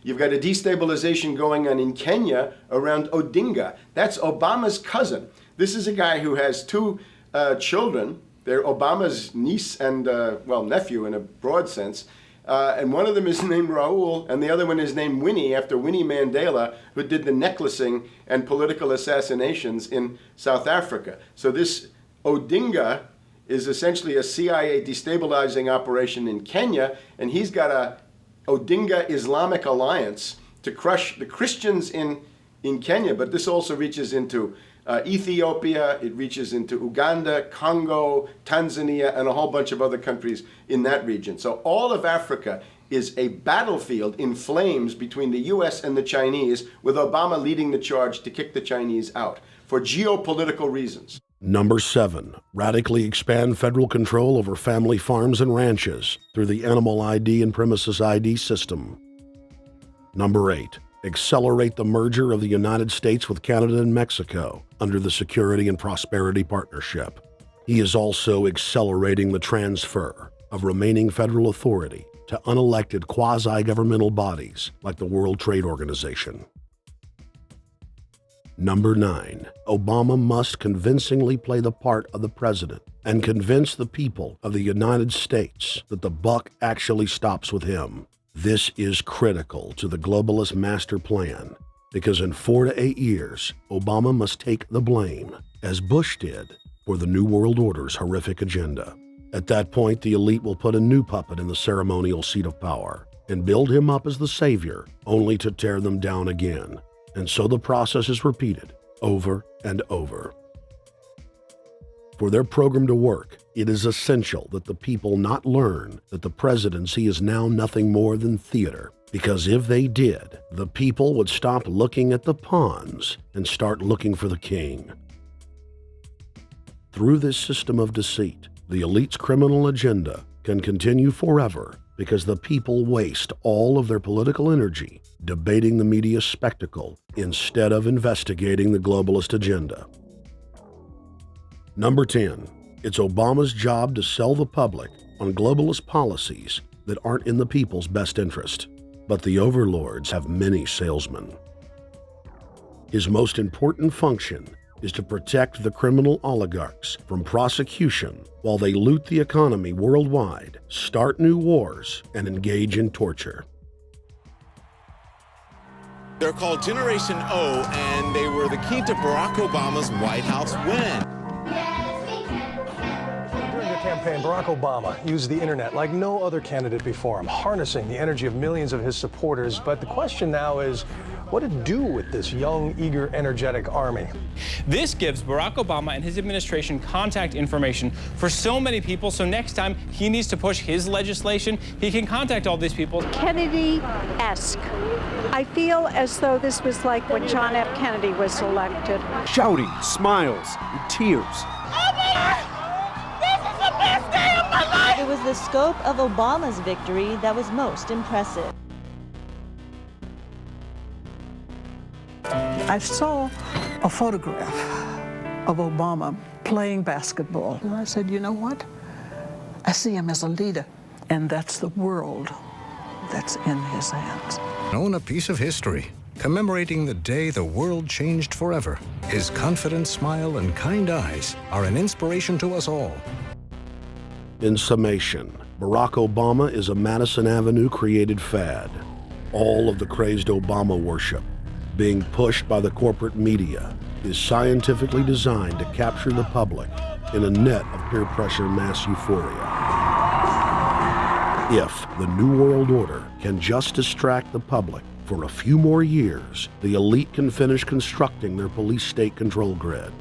You've got a destabilization going on in Kenya around Odinga. That's Obama's cousin. This is a guy who has two children. They're Obama's niece and, nephew in a broad sense. And one of them is named Raul, and the other one is named Winnie, after Winnie Mandela, who did the necklacing and political assassinations in South Africa. So this Odinga is essentially a CIA destabilizing operation in Kenya, and he's got a Odinga Islamic Alliance to crush the Christians in Kenya, but this also reaches into Ethiopia, it reaches into Uganda, Congo, Tanzania, and a whole bunch of other countries in that region. So all of Africa is a battlefield in flames between the US and the Chinese, with Obama leading the charge to kick the Chinese out for geopolitical reasons. Number 7, radically expand federal control over family farms and ranches through the Animal ID and Premises ID system. Number 8, accelerate the merger of the United States with Canada and Mexico under the Security and Prosperity Partnership. He is also accelerating the transfer of remaining federal authority to unelected quasi-governmental bodies like the World Trade Organization. Number 9, Obama must convincingly play the part of the president and convince the people of the United States that the buck actually stops with him. This is critical to the globalist master plan, because in 4 to 8 years, Obama must take the blame, as Bush did, for the New World Order's horrific agenda. At that point, the elite will put a new puppet in the ceremonial seat of power and build him up as the savior, only to tear them down again. And so the process is repeated over and over. For their program to work, it is essential that the people not learn that the presidency is now nothing more than theater, because if they did, the people would stop looking at the pawns and start looking for the king. Through this system of deceit, the elite's criminal agenda can continue forever because the people waste all of their political energy debating the media spectacle instead of investigating the globalist agenda. Number 10, it's Obama's job to sell the public on globalist policies that aren't in the people's best interest. But the overlords have many salesmen. His most important function is to protect the criminal oligarchs from prosecution while they loot the economy worldwide, start new wars, and engage in torture. They're called Generation O, and they were the key to Barack Obama's White House win. During the campaign, Barack Obama used the internet like no other candidate before him, harnessing the energy of millions of his supporters. But the question now is, what to do with this young, eager, energetic army? This gives Barack Obama and his administration contact information for so many people, so next time he needs to push his legislation, he can contact all these people. Kennedy-esque. I feel as though this was like when John F. Kennedy was elected. Shouting, smiles, and tears. It was the scope of Obama's victory that was most impressive. I saw a photograph of Obama playing basketball. And I said, you know what? I see him as a leader, and that's the world that's in his hands. Own a piece of history, commemorating the day the world changed forever. His confident smile and kind eyes are an inspiration to us all. In summation, Barack Obama is a Madison Avenue created fad. All of the crazed Obama worship, being pushed by the corporate media, is scientifically designed to capture the public in a net of peer pressure mass euphoria. If the New World Order can just distract the public for a few more years, the elite can finish constructing their police state control grid.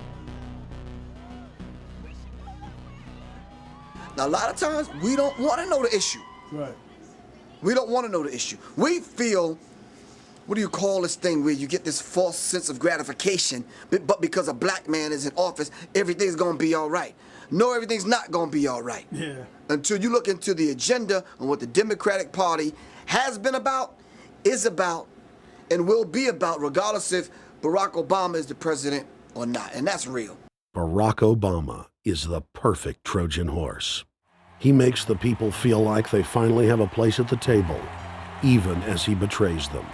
Now, a lot of times, we don't want to know the issue. Right. We don't want to know the issue. We feel, what do you call this thing where you get this false sense of gratification, but because a black man is in office, everything's going to be all right. No, everything's not going to be all right. Yeah. Until you look into the agenda and what the Democratic Party has been about, is about, and will be about, regardless if Barack Obama is the president or not. And that's real. Barack Obama is the perfect Trojan horse. He makes the people feel like they finally have a place at the table, even as he betrays them.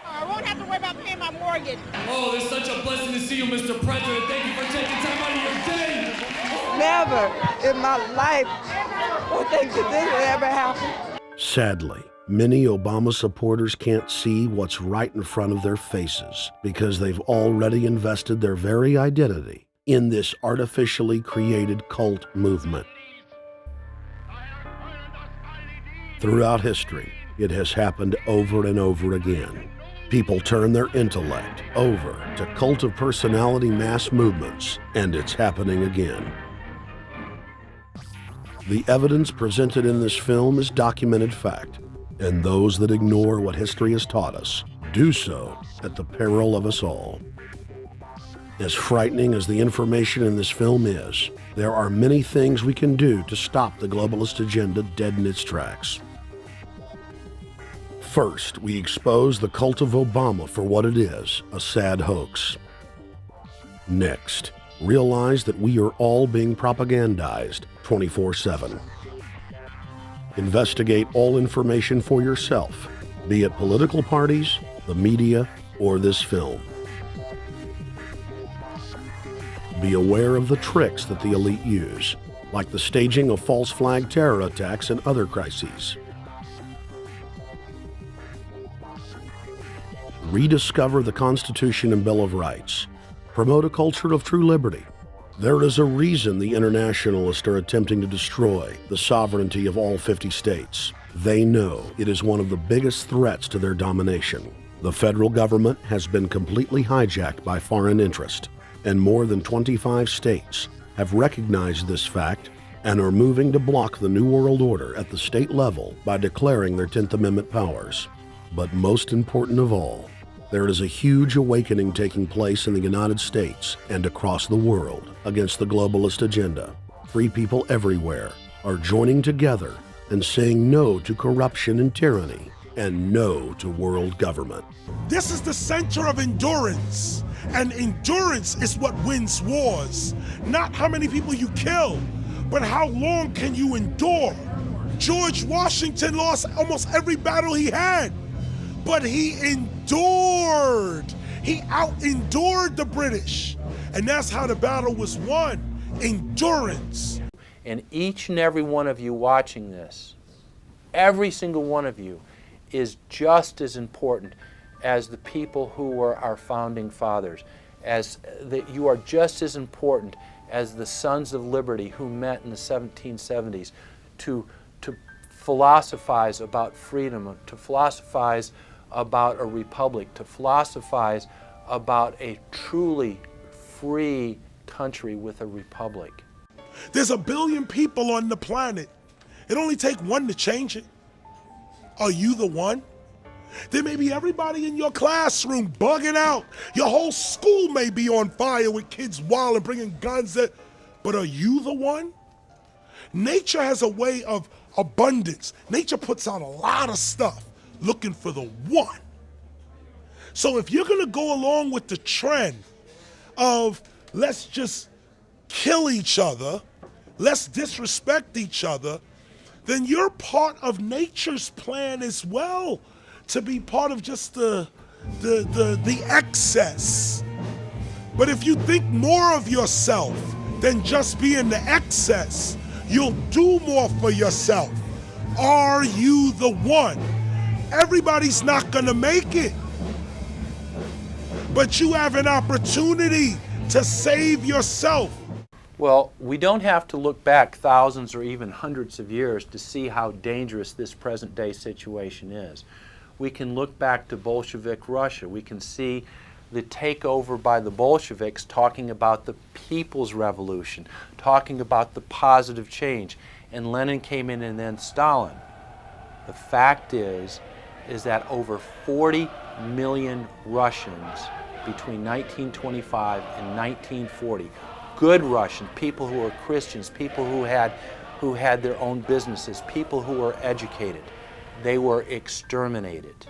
I won't have to worry about paying my mortgage. Oh, it's such a blessing to see you, Mr. President. Thank you for taking time out of your day. Never in my life would think that this would ever happen. Sadly, many Obama supporters can't see what's right in front of their faces because they've already invested their very identity in this artificially created cult movement. Throughout history, it has happened over and over again. People turn their intellect over to cult of personality mass movements, and it's happening again. The evidence presented in this film is documented fact, and those that ignore what history has taught us do so at the peril of us all. As frightening as the information in this film is, there are many things we can do to stop the globalist agenda dead in its tracks. First, we expose the cult of Obama for what it is, a sad hoax. Next, realize that we are all being propagandized 24/7. Investigate all information for yourself, be it political parties, the media, or this film. Be aware of the tricks that the elite use, like the staging of false flag terror attacks and other crises. Rediscover the Constitution and Bill of Rights. Promote a culture of true liberty. There is a reason the internationalists are attempting to destroy the sovereignty of all 50 states. They know it is one of the biggest threats to their domination. The federal government has been completely hijacked by foreign interest, and more than 25 states have recognized this fact and are moving to block the New World Order at the state level by declaring their 10th Amendment powers. But most important of all, there is a huge awakening taking place in the United States and across the world against the globalist agenda. Free people everywhere are joining together and saying no to corruption and tyranny and no to world government. This is the center of endurance, and endurance is what wins wars. Not how many people you kill, but how long can you endure. George Washington lost almost every battle he had, but he endured. He out-endured the British. And that's how the battle was won, endurance. And each and every one of you watching this, every single one of you, is just as important as the people who were our founding fathers, as that you are just as important as the Sons of Liberty who met in the 1770s to philosophize about freedom, to philosophize about a republic, to philosophize about a truly free country with a republic. There's 1 billion people on the planet. It only takes one to change it. Are you the one? There may be everybody in your classroom bugging out. Your whole school may be on fire with kids wild and bringing guns. But are you the one? Nature has a way of abundance. Nature puts out a lot of stuff looking for the one. So if you're gonna go along with the trend of let's just kill each other, let's disrespect each other, then you're part of nature's plan as well, to be part of just the excess. But if you think more of yourself than just being the excess, you'll do more for yourself. Are you the one? Everybody's not gonna make it. But you have an opportunity to save yourself. Well, we don't have to look back thousands or even hundreds of years to see how dangerous this present day situation is. We can look back to Bolshevik Russia. We can see the takeover by the Bolsheviks talking about the people's revolution, talking about the positive change. And Lenin came in and then Stalin. The fact is that over 40 million Russians between 1925 and 1940, good Russians, people who were Christians, people who had their own businesses, people who were educated, they were exterminated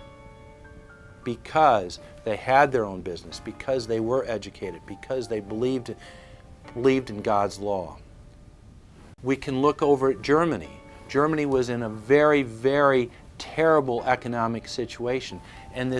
because they had their own business, because they were educated, because they believed in God's law. We can look over at Germany. Germany was in a very, very terrible economic situation. And